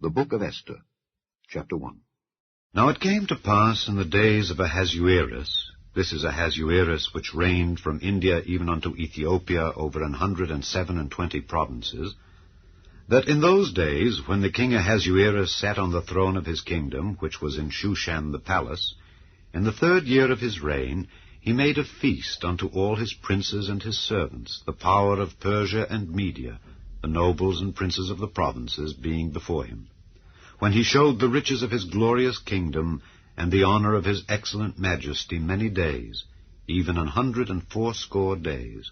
The Book of Esther, Chapter 1. Now it came to pass in the days of Ahasuerus, this is Ahasuerus which reigned from India even unto Ethiopia over 127 provinces, that in those days, when the king Ahasuerus sat on the throne of his kingdom, which was in Shushan the palace, in the 3rd year of his reign, he made a feast unto all his princes and his servants, the power of Persia and Media, the nobles and princes of the provinces being before him, when he showed the riches of his glorious kingdom, and the honor of his excellent majesty many days, even 180 days.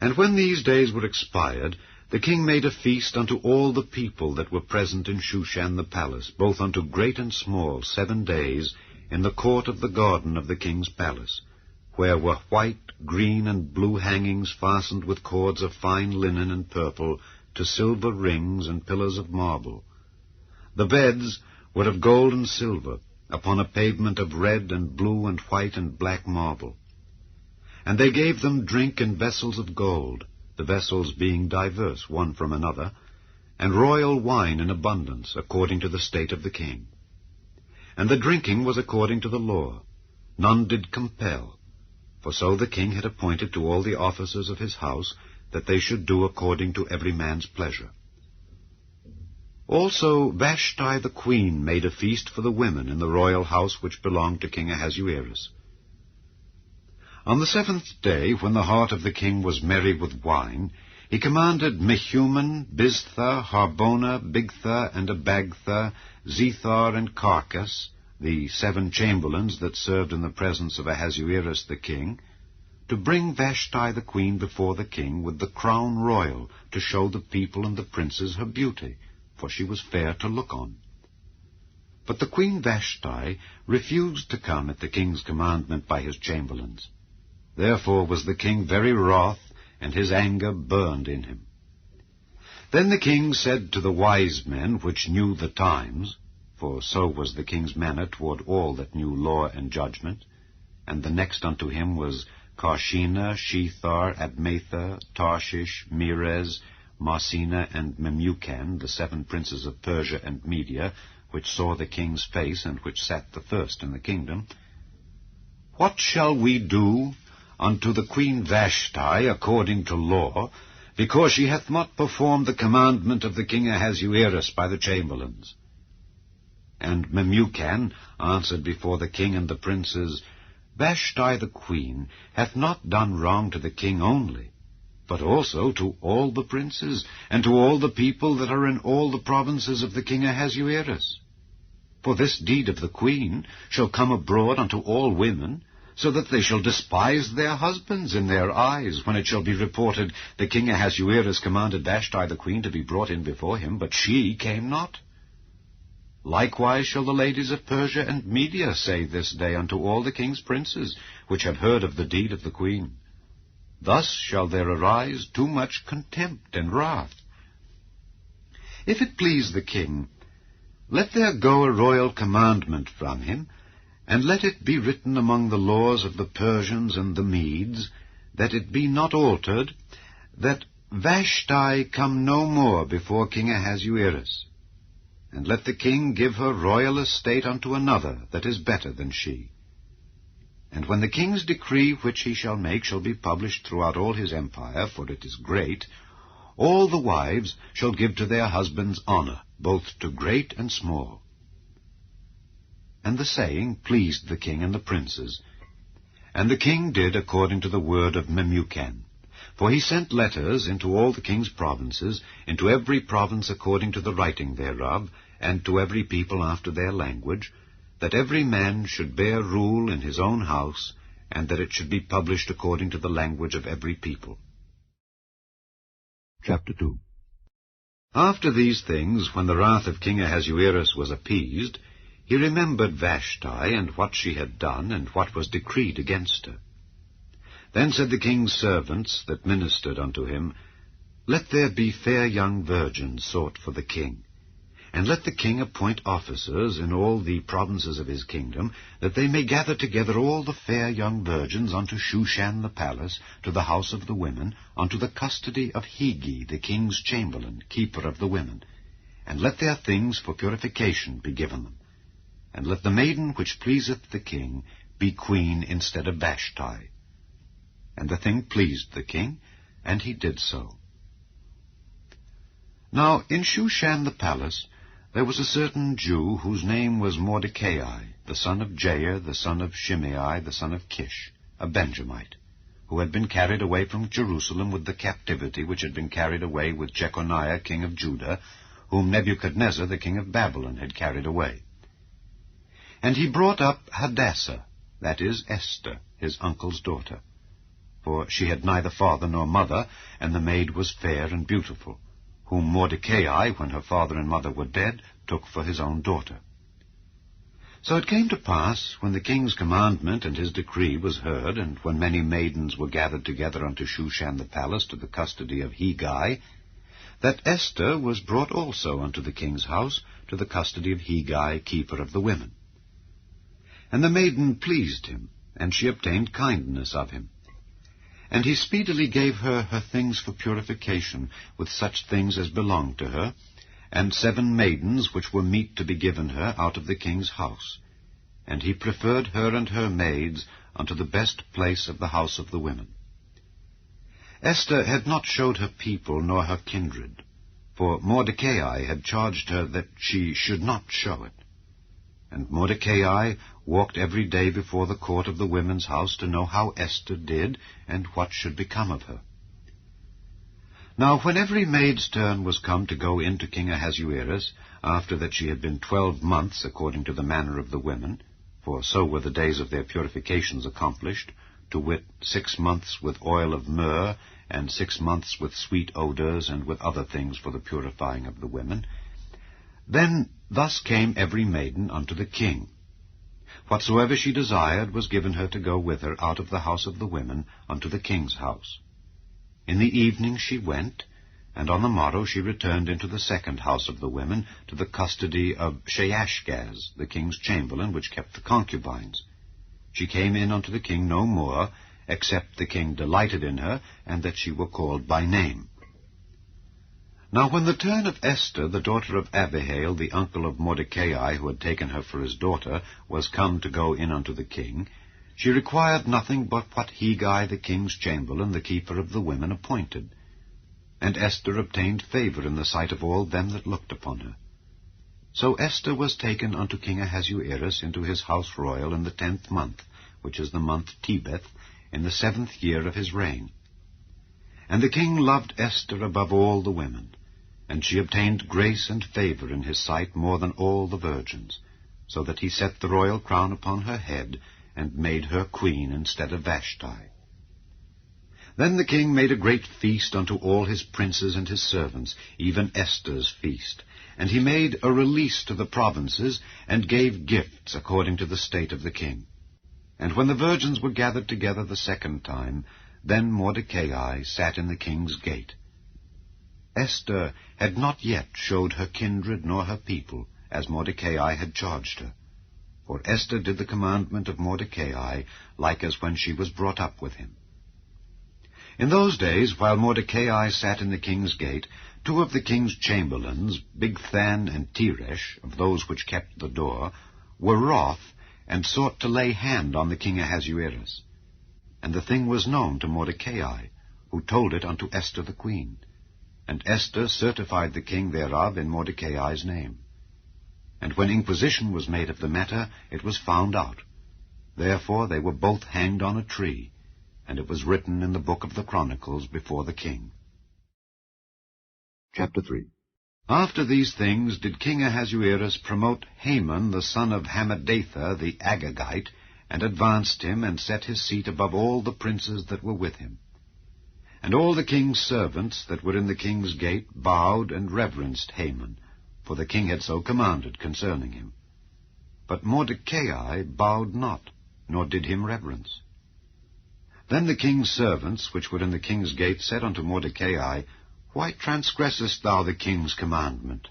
And when these days were expired, the king made a feast unto all the people that were present in Shushan the palace, both unto great and small, 7 days, in the court of the garden of the king's palace, where were white, green, and blue hangings fastened with cords of fine linen and purple, to silver rings and pillars of marble. The beds were of gold and silver, upon a pavement of red and blue and white and black marble. And they gave them drink in vessels of gold, the vessels being diverse one from another, and royal wine in abundance, according to the state of the king. And the drinking was according to the law. None did compel, for so the king had appointed to all the officers of his house, that they should do according to every man's pleasure. Also Vashti the queen made a feast for the women in the royal house which belonged to King Ahasuerus. On the 7th day, when the heart of the king was merry with wine, he commanded Mehuman, Biztha, Harbona, Bigtha, and Abagtha, Zethar, and Carcas, the 7 chamberlains that served in the presence of Ahasuerus the king, to bring Vashti the queen before the king with the crown royal, to show the people and the princes her beauty, for she was fair to look on. But the queen Vashti refused to come at the king's commandment by his chamberlains. Therefore was the king very wroth, and his anger burned in him. Then the king said to the wise men which knew the times, for so was the king's manner toward all that knew law and judgment, and the next unto him was Carshena, Shethar, Admatha, Tarshish, Meres, Marsena, and Memucan, the 7 princes of Persia and Media, which saw the king's face, and which sat the first in the kingdom. What shall we do unto the queen Vashti according to law, because she hath not performed the commandment of the king Ahasuerus by the chamberlains? And Memucan answered before the king and the princes, Vashti the queen hath not done wrong to the king only, but also to all the princes, and to all the people that are in all the provinces of the king Ahasuerus. For this deed of the queen shall come abroad unto all women, so that they shall despise their husbands in their eyes, when it shall be reported, the king Ahasuerus commanded Vashti the queen to be brought in before him, but she came not. Likewise shall the ladies of Persia and Media say this day unto all the king's princes, which have heard of the deed of the queen. Thus shall there arise too much contempt and wrath. If it please the king, let there go a royal commandment from him, and let it be written among the laws of the Persians and the Medes, that it be not altered, that Vashti come no more before King Ahasuerus. And let the king give her royal estate unto another that is better than she. And when the king's decree which he shall make shall be published throughout all his empire, for it is great, all the wives shall give to their husbands honor, both to great and small. And the saying pleased the king and the princes. And the king did according to the word of Memucan. For he sent letters into all the king's provinces, into every province according to the writing thereof, and to every people after their language, that every man should bear rule in his own house, and that it should be published according to the language of every people. Chapter 2. After these things, when the wrath of King Ahasuerus was appeased, he remembered Vashti, and what she had done, and what was decreed against her. Then said the king's servants that ministered unto him, Let there be fair young virgins sought for the king, and let the king appoint officers in all the provinces of his kingdom, that they may gather together all the fair young virgins unto Shushan the palace, to the house of the women, unto the custody of Hegi the king's chamberlain, keeper of the women, and let their things for purification be given them. And let the maiden which pleaseth the king be queen instead of Vashti. And the thing pleased the king, and he did so. Now in Shushan the palace there was a certain Jew whose name was Mordecai, the son of Jair, the son of Shimei, the son of Kish, a Benjamite, who had been carried away from Jerusalem with the captivity which had been carried away with Jeconiah king of Judah, whom Nebuchadnezzar the king of Babylon had carried away. And he brought up Hadassah, that is, Esther, his uncle's daughter. For she had neither father nor mother, and the maid was fair and beautiful, whom Mordecai, when her father and mother were dead, took for his own daughter. So it came to pass, when the king's commandment and his decree was heard, and when many maidens were gathered together unto Shushan the palace to the custody of Hegai, that Esther was brought also unto the king's house to the custody of Hegai, keeper of the women. And the maiden pleased him, and she obtained kindness of him. And he speedily gave her her things for purification, with such things as belonged to her, and 7 maidens which were meet to be given her out of the king's house. And he preferred her and her maids unto the best place of the house of the women. Esther had not showed her people nor her kindred, for Mordecai had charged her that she should not show it. And Mordecai walked every day before the court of the women's house to know how Esther did, and what should become of her. Now when every maid's turn was come to go in to King Ahasuerus, after that she had been 12 months according to the manner of the women, for so were the days of their purifications accomplished, to wit, 6 months with oil of myrrh, and 6 months with sweet odors, and with other things for the purifying of the women, then thus came every maiden unto the king. Whatsoever she desired was given her to go with her out of the house of the women unto the king's house. In the evening she went, and on the morrow she returned into the second house of the women, to the custody of Sheashgaz, the king's chamberlain, which kept the concubines. She came in unto the king no more, except the king delighted in her, and that she were called by name. Now when the turn of Esther, the daughter of Abihail, the uncle of Mordecai, who had taken her for his daughter, was come to go in unto the king, she required nothing but what Hegai, the king's chamberlain, the keeper of the women, appointed. And Esther obtained favor in the sight of all them that looked upon her. So Esther was taken unto King Ahasuerus into his house royal in the 10th month, which is the month Tebeth, in the 7th year of his reign. And the king loved Esther above all the women, and she obtained grace and favor in his sight more than all the virgins, so that he set the royal crown upon her head, and made her queen instead of Vashti. Then the king made a great feast unto all his princes and his servants, even Esther's feast. And he made a release to the provinces, and gave gifts according to the state of the king. And when the virgins were gathered together the second time, then Mordecai sat in the king's gate. Esther had not yet showed her kindred nor her people, as Mordecai had charged her. For Esther did the commandment of Mordecai, like as when she was brought up with him. In those days, while Mordecai sat in the king's gate, 2 of the king's chamberlains, Bigthan and Teresh, of those which kept the door, were wroth, and sought to lay hand on the king Ahasuerus. And the thing was known to Mordecai, who told it unto Esther the queen. And Esther certified the king thereof in Mordecai's name. And when inquisition was made of the matter, it was found out. Therefore they were both hanged on a tree, and it was written in the book of the Chronicles before the king. Chapter 3. After these things did King Ahasuerus promote Haman the son of Hammedatha the Agagite, and advanced him, and set his seat above all the princes that were with him. And all the king's servants that were in the king's gate bowed and reverenced Haman, for the king had so commanded concerning him. But Mordecai bowed not, nor did him reverence. Then the king's servants, which were in the king's gate, said unto Mordecai, Why transgressest thou the king's commandment?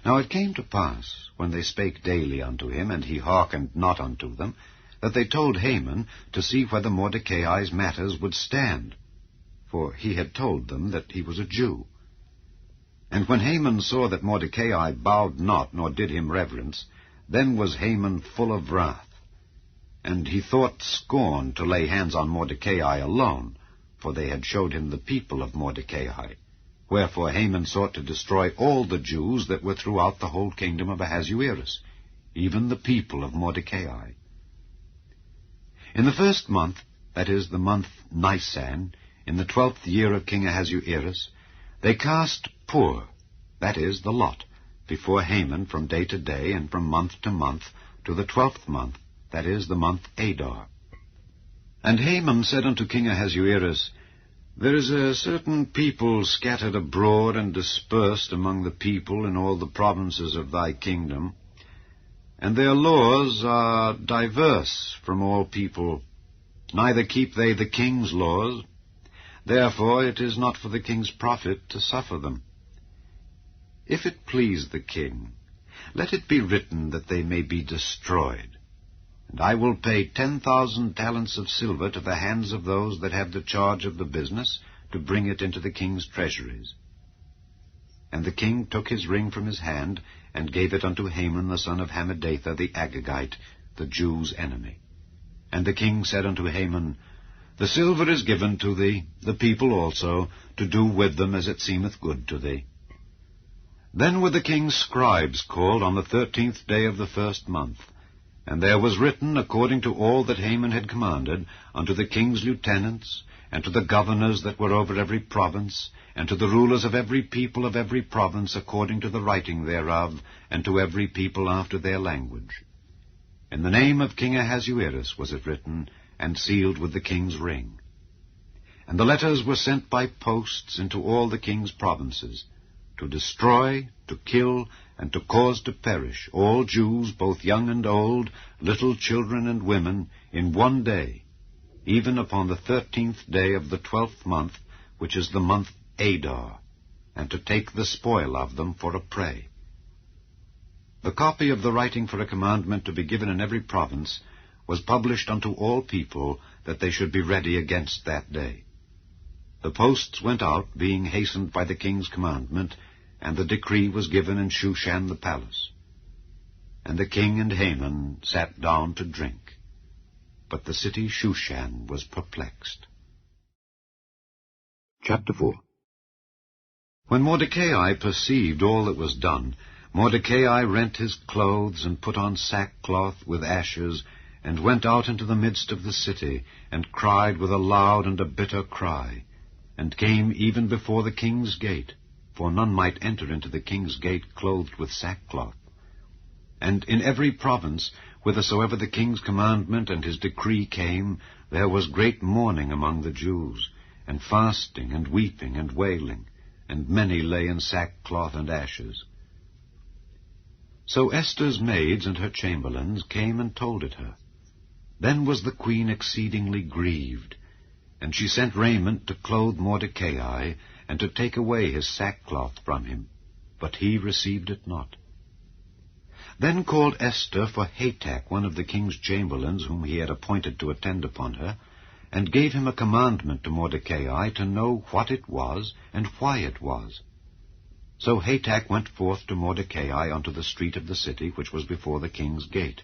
Now it came to pass, when they spake daily unto him, and he hearkened not unto them, that they told Haman to see whether Mordecai's matters would stand, for he had told them that he was a Jew. And when Haman saw that Mordecai bowed not, nor did him reverence, then was Haman full of wrath. And he thought scorn to lay hands on Mordecai alone, for they had showed him the people of Mordecai. Wherefore Haman sought to destroy all the Jews that were throughout the whole kingdom of Ahasuerus, even the people of Mordecai. In the first month, that is, the month Nisan, in the 12th year of King Ahasuerus, they cast pur, that is, the lot, before Haman from day to day and from month to month, to the 12th month, that is, the month Adar. And Haman said unto King Ahasuerus, There is a certain people scattered abroad and dispersed among the people in all the provinces of thy kingdom, and their laws are diverse from all people, neither keep they the king's laws. Therefore it is not for the king's profit to suffer them. If it please the king, let it be written that they may be destroyed. And I will pay 10,000 talents of silver to the hands of those that have the charge of the business, to bring it into the king's treasuries. And the king took his ring from his hand, and gave it unto Haman the son of Hammedatha the Agagite, the Jews' enemy. And the king said unto Haman, The silver is given to thee, the people also, to do with them as it seemeth good to thee. Then were the king's scribes called on the 13th day of the first month, and there was written, according to all that Haman had commanded, unto the king's lieutenants, and to the governors that were over every province, and to the rulers of every people of every province, according to the writing thereof, and to every people after their language. In the name of King Ahasuerus was it written, and sealed with the king's ring. And the letters were sent by posts into all the king's provinces, to destroy, to kill, and to cause to perish all Jews, both young and old, little children and women, in one day, even upon the 13th day of the 12th month, which is the month Adar, and to take the spoil of them for a prey. The copy of the writing for a commandment to be given in every province was published unto all people, that they should be ready against that day. The posts went out, being hastened by the king's commandment, and the decree was given in Shushan the palace. And the king and Haman sat down to drink. But the city Shushan was perplexed. Chapter 4. When Mordecai perceived all that was done, Mordecai rent his clothes, and put on sackcloth with ashes, and went out into the midst of the city, and cried with a loud and a bitter cry, and came even before the king's gate, for none might enter into the king's gate clothed with sackcloth. And in every province, whithersoever the king's commandment and his decree came, there was great mourning among the Jews, and fasting, and weeping, and wailing, and many lay in sackcloth and ashes. So Esther's maids and her chamberlains came and told it her. Then was the queen exceedingly grieved, and she sent raiment to clothe Mordecai, and to take away his sackcloth from him, but he received it not. Then called Esther for Hatach, one of the king's chamberlains, whom he had appointed to attend upon her, and gave him a commandment to Mordecai to know what it was, and why it was. So Hatach went forth to Mordecai unto the street of the city, which was before the king's gate.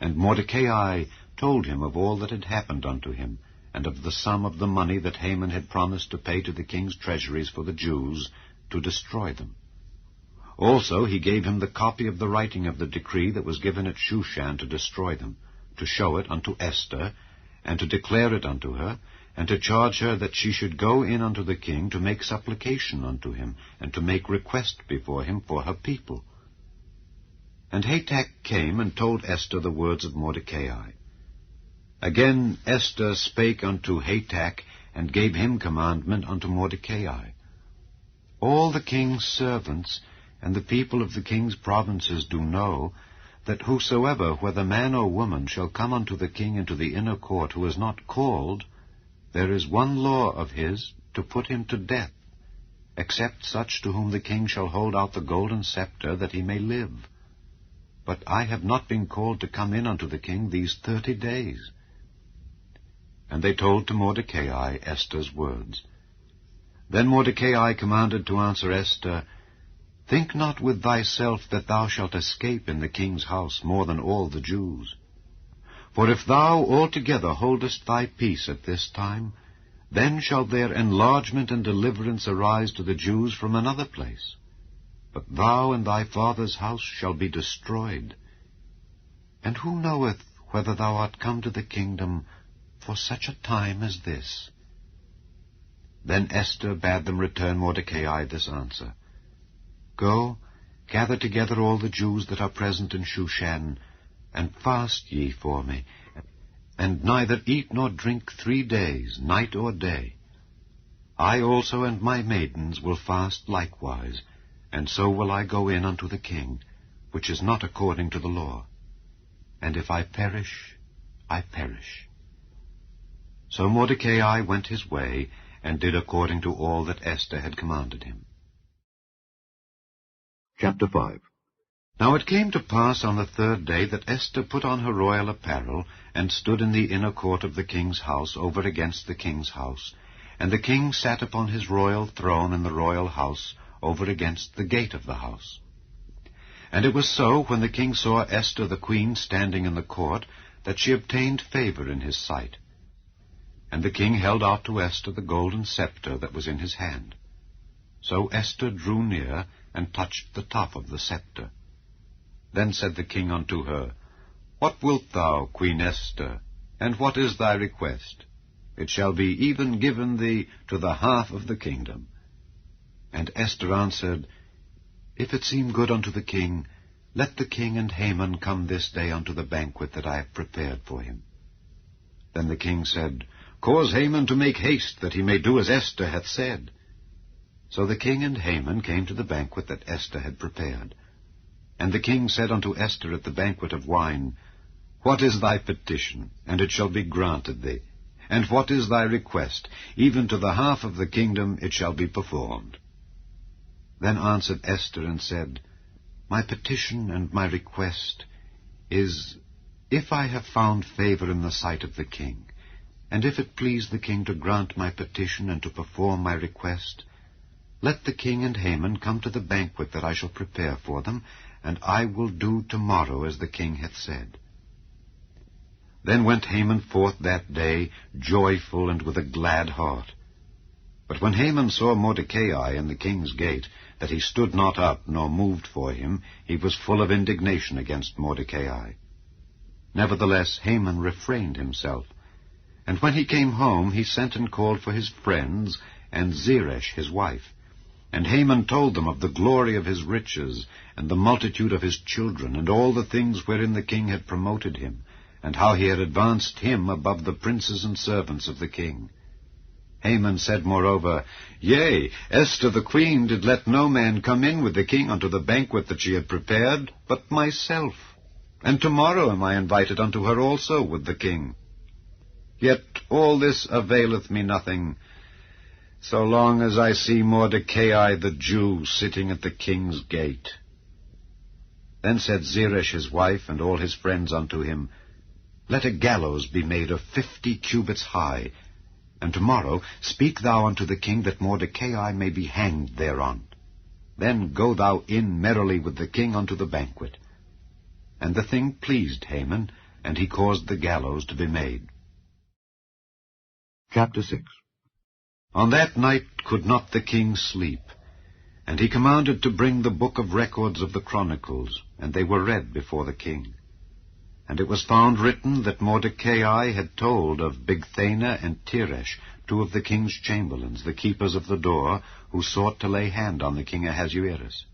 And Mordecai told him of all that had happened unto him, and of the sum of the money that Haman had promised to pay to the king's treasuries for the Jews, to destroy them. Also he gave him the copy of the writing of the decree that was given at Shushan to destroy them, to show it unto Esther, and to declare it unto her, and to charge her that she should go in unto the king to make supplication unto him, and to make request before him for her people. And Hatach came and told Esther the words of Mordecai. Again Esther spake unto Hatach, and gave him commandment unto Mordecai. All the king's servants and the people of the king's provinces do know, that whosoever, whether man or woman, shall come unto the king into the inner court, who is not called, there is one law of his, to put him to death, except such to whom the king shall hold out the golden scepter, that he may live. But I have not been called to come in unto the king these 30 days. And they told to Mordecai Esther's words. Then Mordecai commanded to answer Esther, Think not with thyself that thou shalt escape in the king's house more than all the Jews. For if thou altogether holdest thy peace at this time, then shall their enlargement and deliverance arise to the Jews from another place. But thou and thy father's house shall be destroyed. And who knoweth whether thou art come to the kingdom for such a time as this? Then Esther bade them return Mordecai this answer, Go, gather together all the Jews that are present in Shushan, and fast ye for me, and neither eat nor drink 3 days, night or day. I also and my maidens will fast likewise, and so will I go in unto the king, which is not according to the law. And if I perish, I perish. So Mordecai went his way, and did according to all that Esther had commanded him. Chapter 5. Now it came to pass on the 3rd day that Esther put on her royal apparel, and stood in the inner court of the king's house over against the king's house. And the king sat upon his royal throne in the royal house over against the gate of the house. And it was so, when the king saw Esther the queen standing in the court, that she obtained favor in his sight. And the king held out to Esther the golden scepter that was in his hand. So Esther drew near, and touched the top of the scepter. Then said the king unto her, What wilt thou, Queen Esther, and what is thy request? It shall be even given thee to the half of the kingdom. And Esther answered, If it seem good unto the king, let the king and Haman come this day unto the banquet that I have prepared for him. Then the king said, Cause Haman to make haste, that he may do as Esther hath said. So the king and Haman came to the banquet that Esther had prepared. And the king said unto Esther at the banquet of wine, What is thy petition? And it shall be granted thee. And what is thy request? Even to the half of the kingdom it shall be performed. Then answered Esther and said, My petition and my request is, if I have found favor in the sight of the king, and if it please the king to grant my petition and to perform my request, let the king and Haman come to the banquet that I shall prepare for them, and I will do tomorrow as the king hath said. Then went Haman forth that day, joyful and with a glad heart. But when Haman saw Mordecai in the king's gate, that he stood not up nor moved for him, he was full of indignation against Mordecai. Nevertheless Haman refrained himself. And when he came home, he sent and called for his friends, and Zeresh his wife. And Haman told them of the glory of his riches, and the multitude of his children, and all the things wherein the king had promoted him, and how he had advanced him above the princes and servants of the king. Haman said moreover, Yea, Esther the queen did let no man come in with the king unto the banquet that she had prepared, but myself. And tomorrow am I invited unto her also with the king. Yet all this availeth me nothing, so long as I see Mordecai the Jew sitting at the king's gate. Then said Zeresh his wife and all his friends unto him, Let a gallows be made of 50 cubits high, and tomorrow speak thou unto the king that Mordecai may be hanged thereon. Then go thou in merrily with the king unto the banquet. And the thing pleased Haman, and he caused the gallows to be made. Chapter 6. On that night could not the king sleep, and he commanded to bring the book of records of the Chronicles, and they were read before the king. And it was found written that Mordecai had told of Bigthana and Teresh, 2 of the king's chamberlains, the keepers of the door, who sought to lay hand on the king Ahasuerus.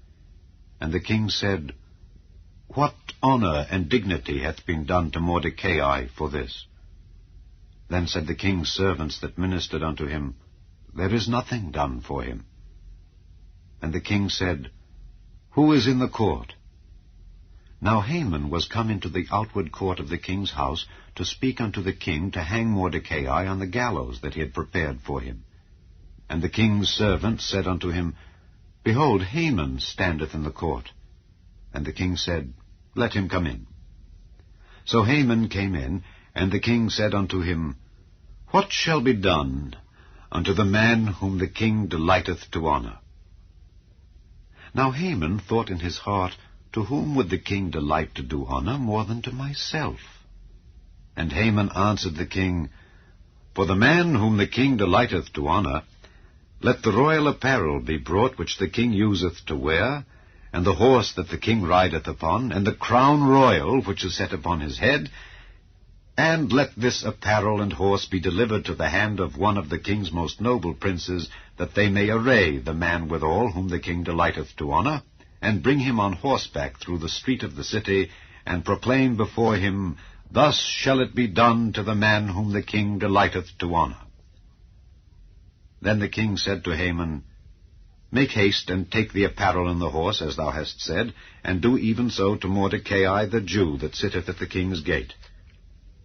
And the king said, What honor and dignity hath been done to Mordecai for this? Then said the king's servants that ministered unto him, There is nothing done for him. And the king said, Who is in the court? Now Haman was come into the outward court of the king's house to speak unto the king to hang Mordecai on the gallows that he had prepared for him. And the king's servant said unto him, Behold, Haman standeth in the court. And the king said, Let him come in. So Haman came in, and the king said unto him, What shall be done? unto the man whom the king delighteth to honor. Now Haman thought in his heart, To whom would the king delight to do honor more than to myself? And Haman answered the king, For the man whom the king delighteth to honor, let the royal apparel be brought which the king useth to wear, and the horse that the king rideth upon, and the crown royal which is set upon his head, and let this apparel and horse be delivered to the hand of one of the king's most noble princes, that they may array the man withal whom the king delighteth to honor, and bring him on horseback through the street of the city, and proclaim before him, Thus shall it be done to the man whom the king delighteth to honor. Then the king said to Haman, Make haste, and take the apparel and the horse, as thou hast said, and do even so to Mordecai the Jew that sitteth at the king's gate.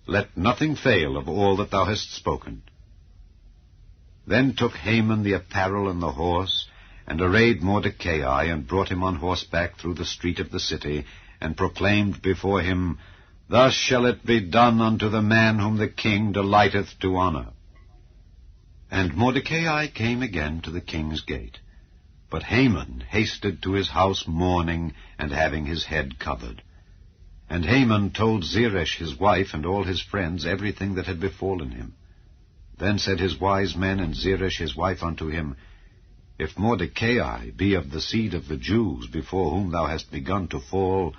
Let nothing fail of all that thou hast spoken. Then took Haman the apparel and the horse, and arrayed Mordecai, and brought him on horseback through the street of the city, and proclaimed before him, Thus shall it be done unto the man whom the king delighteth to honor. And Mordecai came again to the king's gate. But Haman hasted to his house mourning, and having his head covered. And Haman told Zeresh his wife and all his friends everything that had befallen him. Then said his wise men and Zeresh his wife unto him, If Mordecai be of the seed of the Jews, before whom thou hast begun to fall,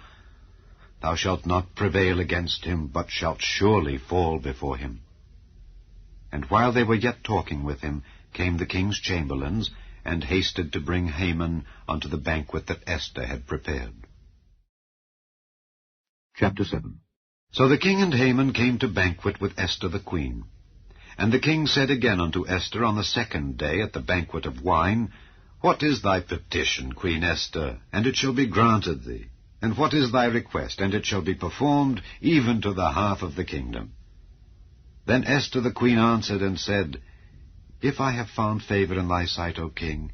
thou shalt not prevail against him, but shalt surely fall before him. And while they were yet talking with him, came the king's chamberlains, and hasted to bring Haman unto the banquet that Esther had prepared. Chapter 7. So the king and Haman came to banquet with Esther the queen. And the king said again unto Esther on the second day at the banquet of wine, What is thy petition, Queen Esther? And it shall be granted thee. And what is thy request? And it shall be performed, even to the half of the kingdom. Then Esther the queen answered and said, If I have found favor in thy sight, O king,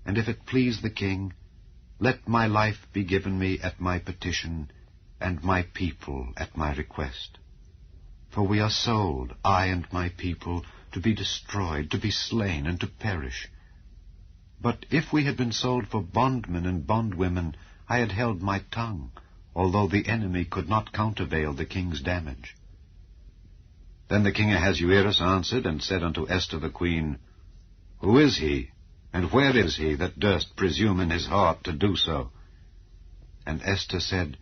and if it please the king, let my life be given me at my petition, and my people at my request. For we are sold, I and my people, to be destroyed, to be slain, and to perish. But if we had been sold for bondmen and bondwomen, I had held my tongue, although the enemy could not countervail the king's damage. Then the king Ahasuerus answered and said unto Esther the queen, Who is he, and where is he that durst presume in his heart to do so? And Esther said,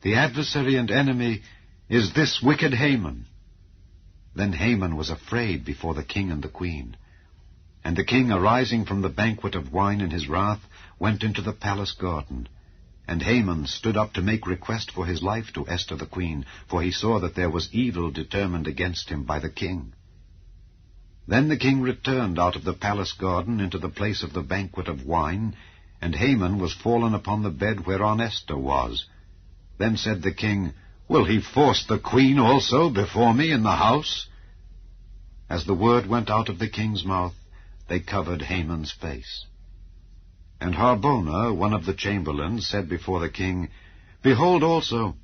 The adversary and enemy is this wicked Haman. Then Haman was afraid before the king and the queen. And the king, arising from the banquet of wine in his wrath, went into the palace garden. And Haman stood up to make request for his life to Esther the queen, for he saw that there was evil determined against him by the king. Then the king returned out of the palace garden into the place of the banquet of wine, and Haman was fallen upon the bed whereon Esther was. Then said the king, Will he force the queen also before me in the house? As the word went out of the king's mouth, they covered Haman's face. And Harbona, one of the chamberlains, said before the king, Behold also,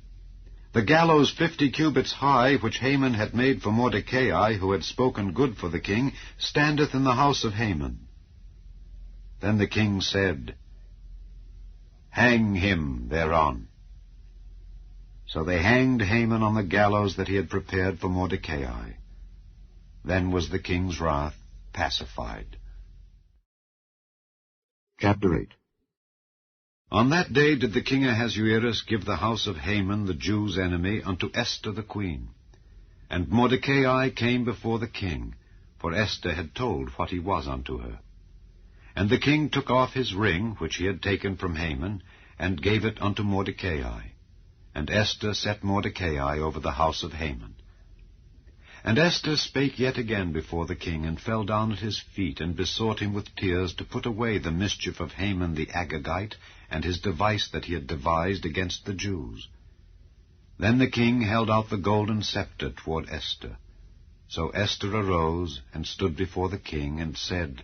the gallows 50 cubits high, which Haman had made for Mordecai, who had spoken good for the king, standeth in the house of Haman. Then the king said, Hang him thereon. So they hanged Haman on the gallows that he had prepared for Mordecai. Then was the king's wrath pacified. Chapter 8. On that day did the king Ahasuerus give the house of Haman, the Jews' enemy, unto Esther the queen. And Mordecai came before the king, for Esther had told what he was unto her. And the king took off his ring, which he had taken from Haman, and gave it unto Mordecai. And Esther set Mordecai over the house of Haman. And Esther spake yet again before the king, and fell down at his feet, and besought him with tears to put away the mischief of Haman the Agagite, and his device that he had devised against the Jews. Then the king held out the golden scepter toward Esther. So Esther arose, and stood before the king, and said,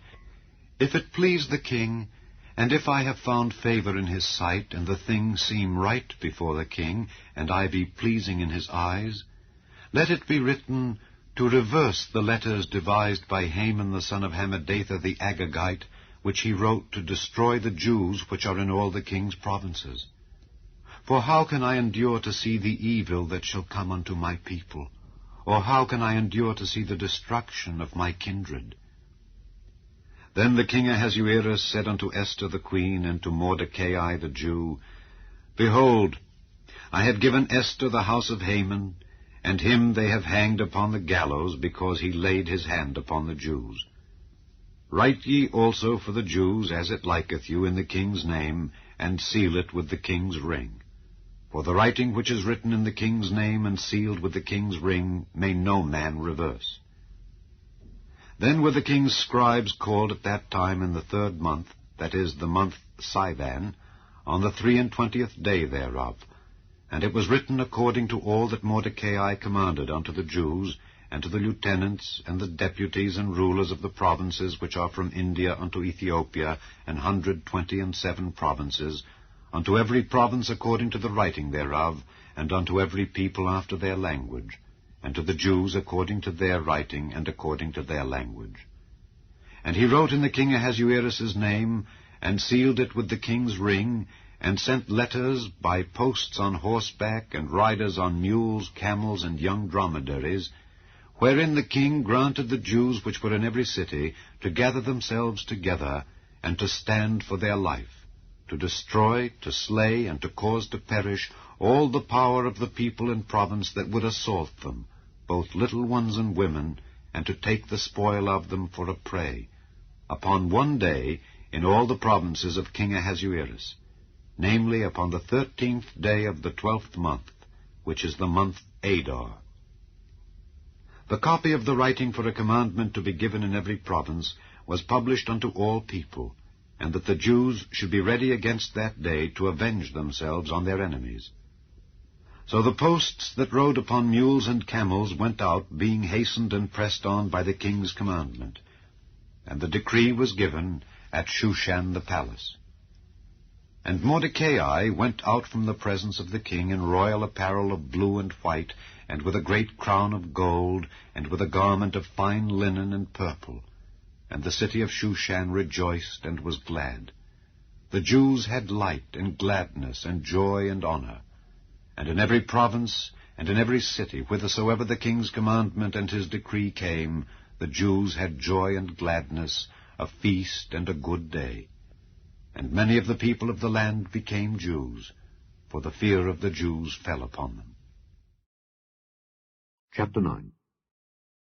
If it please the king, and if I have found favor in his sight, and the thing seem right before the king, and I be pleasing in his eyes, let it be written, to reverse the letters devised by Haman the son of Hammedatha the Agagite, which he wrote to destroy the Jews which are in all the king's provinces. For how can I endure to see the evil that shall come unto my people? Or how can I endure to see the destruction of my kindred? Then the king Ahasuerus said unto Esther the queen, and to Mordecai the Jew, Behold, I have given Esther the house of Haman, and him they have hanged upon the gallows, because he laid his hand upon the Jews. Write ye also for the Jews, as it liketh you, in the king's name, and seal it with the king's ring. For the writing which is written in the king's name, and sealed with the king's ring, may no man reverse. Then were the king's scribes called at that time in the 3rd month, that is, the month Sivan, on the 23 day thereof. And it was written according to all that Mordecai commanded unto the Jews, and to the lieutenants, and the deputies, and rulers of the provinces which are from India unto Ethiopia, 127 provinces, unto every province according to the writing thereof, and unto every people after their language, and to the Jews according to their writing, and according to their language. And he wrote in the king Ahasuerus' name, and sealed it with the king's ring, and sent letters by posts on horseback, and riders on mules, camels, and young dromedaries, wherein the king granted the Jews which were in every city to gather themselves together, and to stand for their life, to destroy, to slay, and to cause to perish all the power of the people in province that would assault them, both little ones and women, and to take the spoil of them for a prey, upon one day in all the provinces of King Ahasuerus, namely upon the 13th day of the 12th month, which is the month Adar. The copy of the writing for a commandment to be given in every province was published unto all people, and that the Jews should be ready against that day to avenge themselves on their enemies. So the posts that rode upon mules and camels went out, being hastened and pressed on by the king's commandment. And the decree was given at Shushan the palace. And Mordecai went out from the presence of the king in royal apparel of blue and white, and with a great crown of gold, and with a garment of fine linen and purple. And the city of Shushan rejoiced and was glad. The Jews had light and gladness and joy and honor. And in every province and in every city, whithersoever the king's commandment and his decree came, the Jews had joy and gladness, a feast and a good day. And many of the people of the land became Jews, for the fear of the Jews fell upon them. Chapter 9.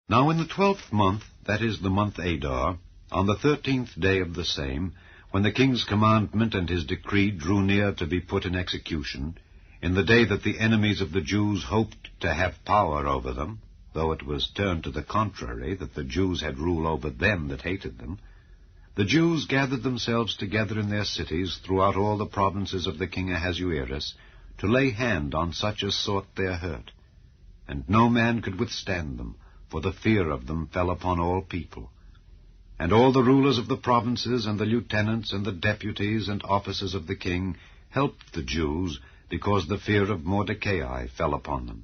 Now in the 12th month, that is the month Adar, on the 13th day of the same, when the king's commandment and his decree drew near to be put in execution, in the day that the enemies of the Jews hoped to have power over them, though it was turned to the contrary, that the Jews had rule over them that hated them, the Jews gathered themselves together in their cities throughout all the provinces of the king Ahasuerus, to lay hand on such as sought their hurt. And no man could withstand them, for the fear of them fell upon all people. And all the rulers of the provinces, and the lieutenants, and the deputies, and officers of the king helped the Jews, because the fear of Mordecai fell upon them.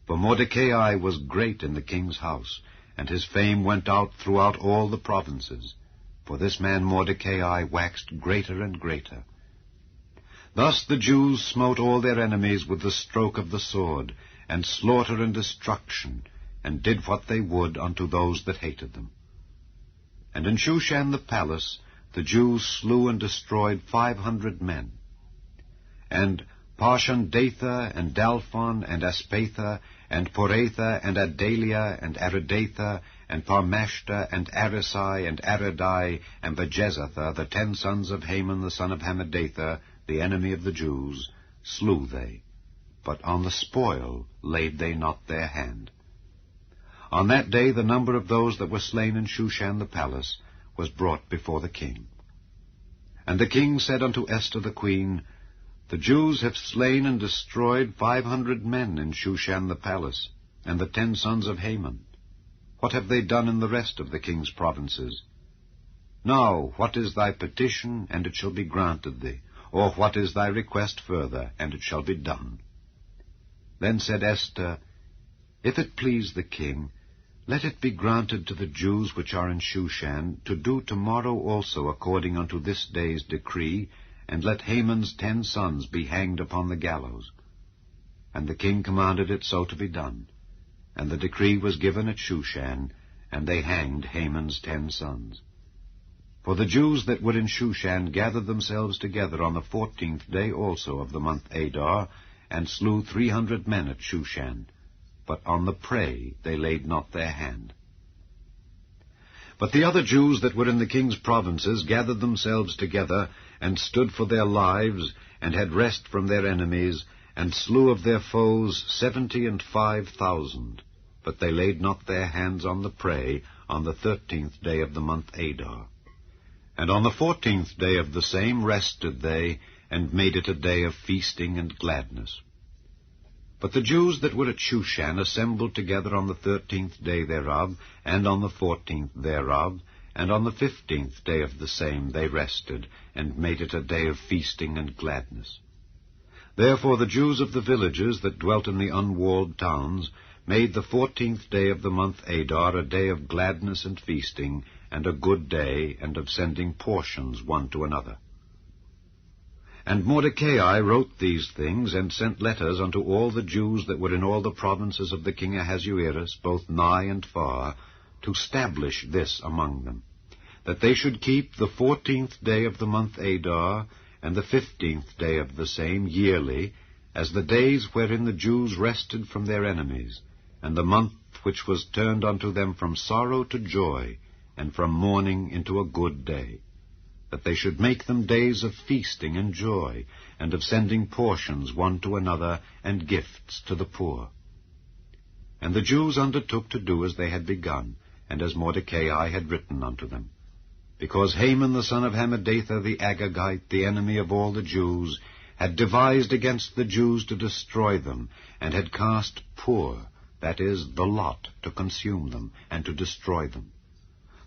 For Mordecai was great in the king's house, and his fame went out throughout all the provinces. For this man Mordecai waxed greater and greater. Thus the Jews smote all their enemies with the stroke of the sword, and slaughter and destruction, and did what they would unto those that hated them. And in Shushan the palace the Jews slew and destroyed 500 men. And Parshandatha, and Dalphon, and Aspatha, and Poratha, and Adalia, and Aridatha, and Parmashta, and Arisai, and Aradai, and Bajezatha, the 10 sons of Haman the son of Hammedatha, the enemy of the Jews, slew they. But on the spoil laid they not their hand. On that day the number of those that were slain in Shushan the palace was brought before the king. And the king said unto Esther the queen, The Jews have slain and destroyed 500 men in Shushan the palace, and the 10 sons of Haman. What have they done in the rest of the king's provinces? Now, what is thy petition, and it shall be granted thee? Or what is thy request further, and it shall be done? Then said Esther, If it please the king, Let it be granted to the Jews which are in Shushan to do tomorrow also according unto this day's decree, and let Haman's 10 sons be hanged upon the gallows. And the king commanded it so to be done. And the decree was given at Shushan, and they hanged Haman's 10 sons. For the Jews that were in Shushan gathered themselves together on the 14th day also of the month Adar, and slew 300 men at Shushan. But on the prey they laid not their hand. But the other Jews that were in the king's provinces gathered themselves together, and stood for their lives, and had rest from their enemies, and slew of their foes 75,000. But they laid not their hands on the prey on the 13th day of the month Adar. And on the 14th day of the same rested they, and made it a day of feasting and gladness. But the Jews that were at Shushan assembled together on the 13th day thereof, and on the 14th thereof, and on the 15th day of the same they rested, and made it a day of feasting and gladness. Therefore the Jews of the villages that dwelt in the unwalled towns made the 14th day of the month Adar a day of gladness and feasting, and a good day, and of sending portions one to another. And Mordecai wrote these things, and sent letters unto all the Jews that were in all the provinces of the king Ahasuerus, both nigh and far, to stablish this among them, that they should keep the 14th day of the month Adar, and the 15th day of the same yearly, as the days wherein the Jews rested from their enemies, and the month which was turned unto them from sorrow to joy, and from mourning into a good day, that they should make them days of feasting and joy, and of sending portions one to another, and gifts to the poor. And the Jews undertook to do as they had begun, and as Mordecai had written unto them. Because Haman the son of Hammedatha the Agagite, the enemy of all the Jews, had devised against the Jews to destroy them, and had cast pur, that is, the lot, to consume them, and to destroy them.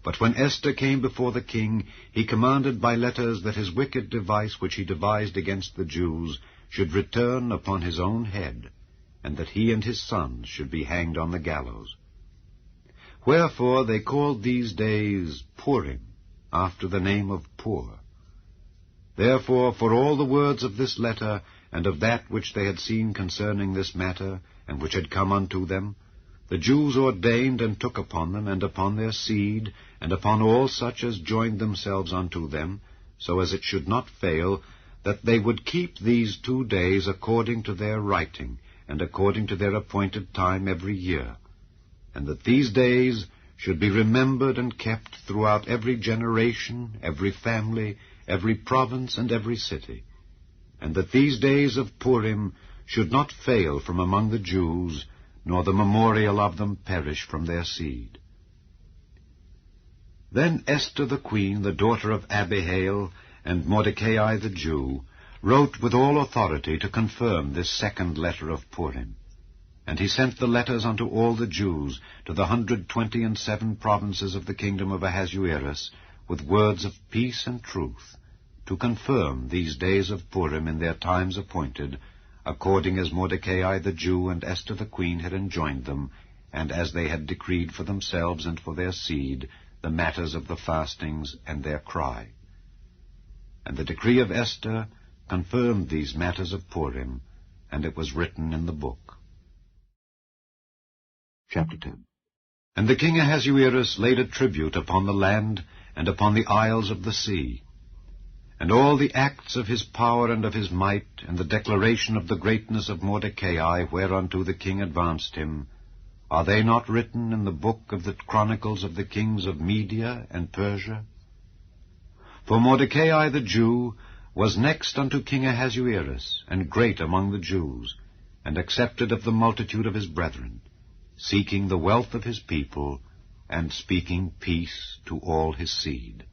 But when Esther came before the king, he commanded by letters that his wicked device which he devised against the Jews should return upon his own head, and that he and his sons should be hanged on the gallows. Wherefore they called these days Purim, after the name of Pur. Therefore, for all the words of this letter, and of that which they had seen concerning this matter, and which had come unto them, the Jews ordained and took upon them, and upon their seed, and upon all such as joined themselves unto them, so as it should not fail, that they would keep these 2 days according to their writing, and according to their appointed time every year, and that these days should be remembered and kept throughout every generation, every family, every province, and every city, and that these days of Purim should not fail from among the Jews, nor the memorial of them perish from their seed. Then Esther the queen, the daughter of Abihail, and Mordecai the Jew, wrote with all authority to confirm this second letter of Purim. And he sent the letters unto all the Jews, to the 127 provinces of the kingdom of Ahasuerus, with words of peace and truth, to confirm these days of Purim in their times appointed, according as Mordecai the Jew and Esther the queen had enjoined them, and as they had decreed for themselves and for their seed the matters of the fastings and their cry. And the decree of Esther confirmed these matters of Purim, and it was written in the book. Chapter 10. And the king Ahasuerus laid a tribute upon the land and upon the isles of the sea. And all the acts of his power and of his might, and the declaration of the greatness of Mordecai, whereunto the king advanced him, are they not written in the book of the chronicles of the kings of Media and Persia? For Mordecai the Jew was next unto King Ahasuerus, and great among the Jews, and accepted of the multitude of his brethren, seeking the wealth of his people, and speaking peace to all his seed.